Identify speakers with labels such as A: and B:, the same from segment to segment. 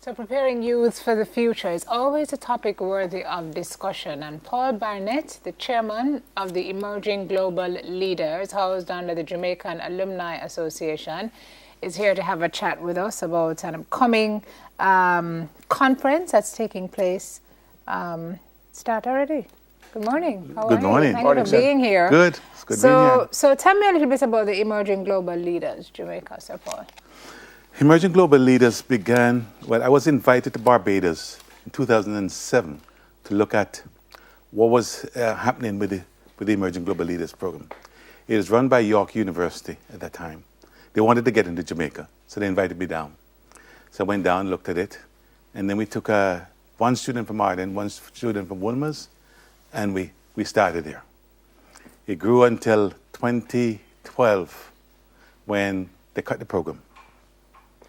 A: So preparing youth for the future is always a topic worthy of discussion. And Paul Barnett, the chairman of the Emerging Global Leaders, housed under the Jamaican Alumni Association, is here to have a chat with us about an upcoming conference that's taking place. Start already. Good morning. How
B: Good
A: are
B: morning.
A: you? Thank you for being here.
B: Good. It's good being here.
A: So tell me a little bit about the Emerging Global Leaders, Jamaica, Sir Paul.
B: Emerging Global Leaders began, I was invited to Barbados in 2007 to look at what was happening with the Emerging Global Leaders program. It was run by York University at that time. They wanted to get into Jamaica, so they invited me down. So I went down, looked at it, and then we took one student from Arden, one student from Wolmer's, and we started there. It grew until 2012 when they cut the program.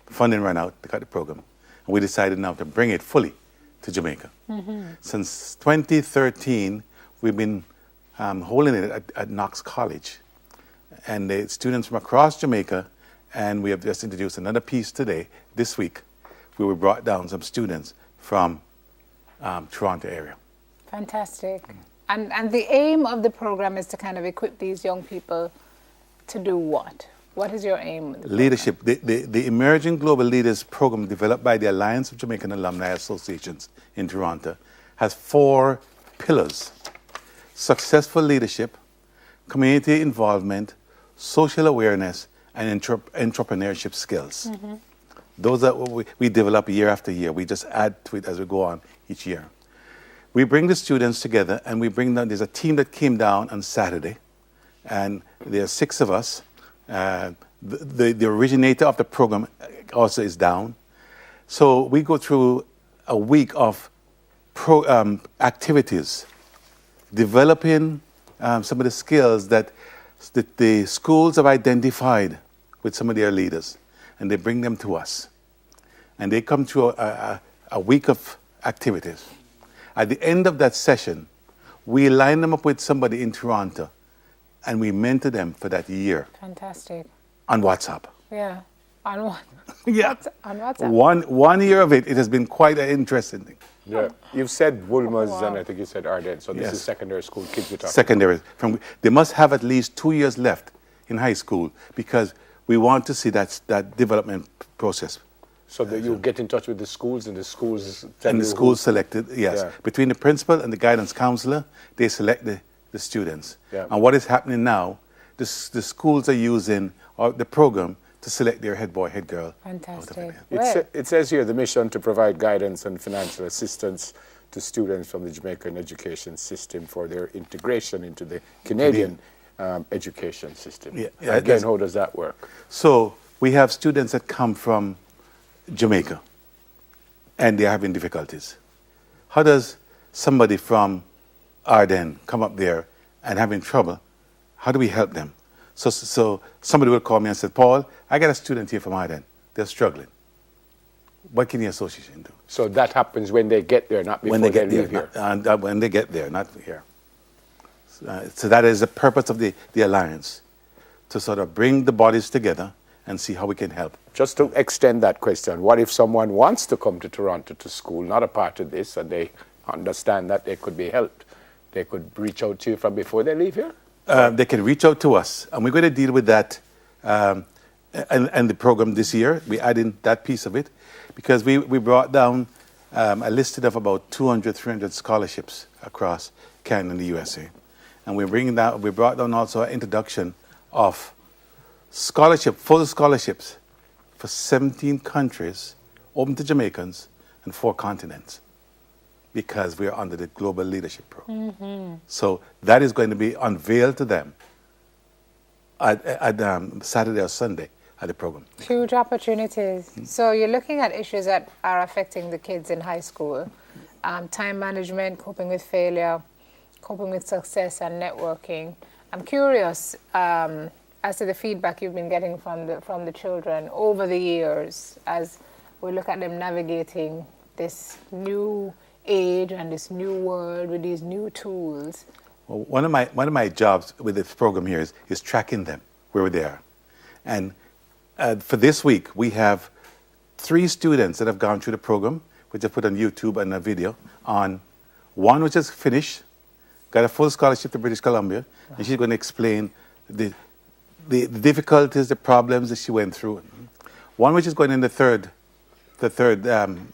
B: Funding ran out, they cut the program. And we decided now to bring it fully to Jamaica. Mm-hmm. Since 2013, we've been holding it at Knox College. And the students from across Jamaica, and we have just introduced another piece today, this week, where we brought down some students from Toronto area.
A: Fantastic. And the aim of the program is to kind of equip these young people to do what? What is your aim?
B: Leadership. The Emerging Global Leaders program developed by the Alliance of Jamaican Alumni Associations in Toronto has 4 pillars: successful leadership, community involvement, social awareness, and entrepreneurship skills. Mm-hmm. Those are what we develop year after year. We just add to it as we go on each year. We bring the students together, and we bring them. There's a team that came down on Saturday, and there are 6 of us. The originator of the program also is down. So we go through a week of activities, developing some of the skills that the schools have identified with some of their leaders, and they bring them to us. And they come through a week of activities. At the end of that session, we line them up with somebody in Toronto, and we mentor them for that year.
A: Fantastic.
B: On WhatsApp.
A: Yeah. On what?
B: Yeah.
A: On WhatsApp.
B: One year of it has been quite an interesting thing.
C: Yeah. You've said Wolmer's and I think you said Arden. So this is secondary school kids you're talking
B: Secondary. They must have at least 2 years left in high school because we want to see that development process.
C: So that you get in touch with the schools and the schools
B: selected, yes. Yeah. Between the principal and the guidance counselor, they select the students. Yeah. And what is happening now, the schools are using the program to select their head boy, head girl.
A: Fantastic.
C: It says here the mission to provide guidance and financial assistance to students from the Jamaican education system for their integration into the Canadian education system. Yeah. Again, how does that work?
B: So we have students that come from Jamaica and they're having difficulties. How does somebody from Arden come up there and having trouble? How do we help them? So somebody will call me and say, Paul, I got a student here from Arden. They're struggling. What can the association do?
C: So that happens when they get there, not before they leave here.
B: When they get there, not here. So that is the purpose of the Alliance, to sort of bring the bodies together and see how we can help.
C: Just to extend that question, what if someone wants to come to Toronto to school, not a part of this, and they understand that they could be helped? They could reach out to you from before they leave here?
B: They can reach out to us, and we're going to deal with that and the program this year. We add in that piece of it because we brought down a listing of about 200, 300 scholarships across Canada and the USA. And we brought down also an introduction of full scholarships for 17 countries, open to Jamaicans, and 4 continents, because we are under the Global Leadership Program. Mm-hmm. So that is going to be unveiled to them at Saturday or Sunday at the program.
A: Huge opportunities. Mm-hmm. So you're looking at issues that are affecting the kids in high school. Time management, coping with failure, coping with success, and networking. I'm curious as to the feedback you've been getting from the children over the years as we look at them navigating this new age and this new world with these new tools.
B: Well, one of my jobs with this program here is tracking them where they are. And for this week, we have 3 students that have gone through the program, which I put on YouTube and a video on. One which has finished, got a full scholarship to British Columbia, and she's going to explain the difficulties, the problems that she went through. One which is going in the third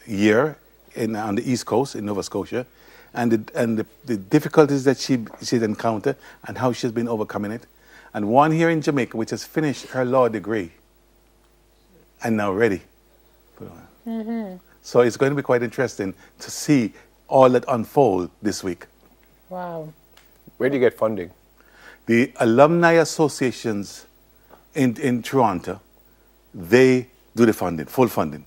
B: year on the East Coast in Nova Scotia, and the difficulties that she's encountered and how she's been overcoming it. And one here in Jamaica which has finished her law degree and now ready. So it's going to be quite interesting to see all that unfold this week.
A: Wow.
C: Where do you get funding?
B: The alumni associations in Toronto, they do the funding, full funding.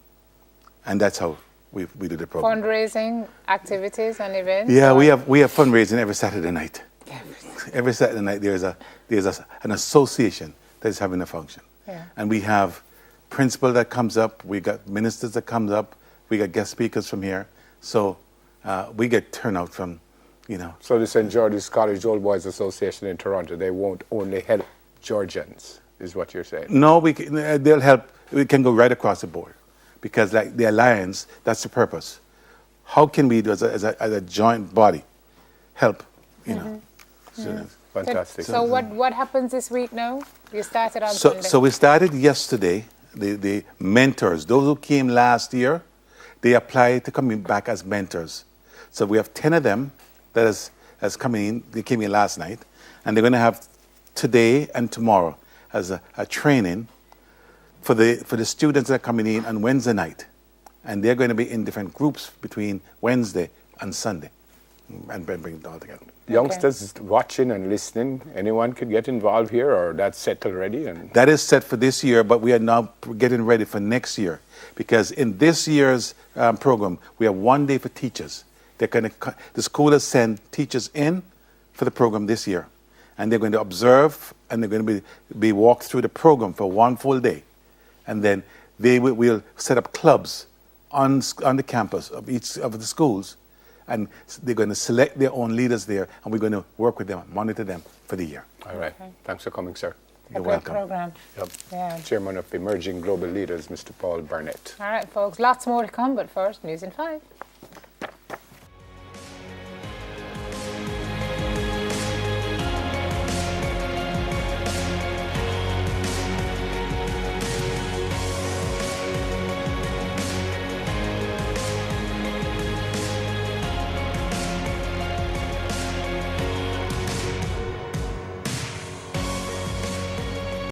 B: And that's how we do the program.
A: Fundraising activities and events?
B: Yeah, we have fundraising every Saturday night. Every Saturday night there's an association that is having a function.
A: Yeah.
B: And we have principal that comes up, we got ministers that comes up, we got guest speakers from here. So we get turnout from,
C: So the St. George's College Old Boys Association in Toronto, they won't only help Georgians, is what you're saying?
B: No, they'll help. We can go right across the board. Because like the alliance, that's the purpose. How can we, as a joint body, help, students?
C: Fantastic.
A: So what happens this week now? You started on Sunday.
B: So we started yesterday. The mentors, those who came last year, they applied to come back as mentors. So we have 10 of them that has come in. They came in last night, and they're going to have today and tomorrow as a training for the students that are coming in on Wednesday night, and they're going to be in different groups between Wednesday and Sunday, and bring it all together.
C: Youngsters watching and listening, anyone could get involved here, or that's set already?
B: That is set for this year, but we are now getting ready for next year, because in this year's program, we have 1 day for teachers. The school has sent teachers in for the program this year, and they're going to observe, and they're going to be walked through the program for 1 full day. And then we'll set up clubs on the campus of each of the schools, and they're going to select their own leaders there, and we're going to work with them, monitor them for the year.
C: All right. Okay. Thanks for coming, sir.
B: You're welcome.
A: Program.
C: Yep.
A: Yeah.
C: Chairman of Emerging Global Leaders, Mr. Paul Barnett.
A: All right, folks. Lots more to come, but first, News in 5.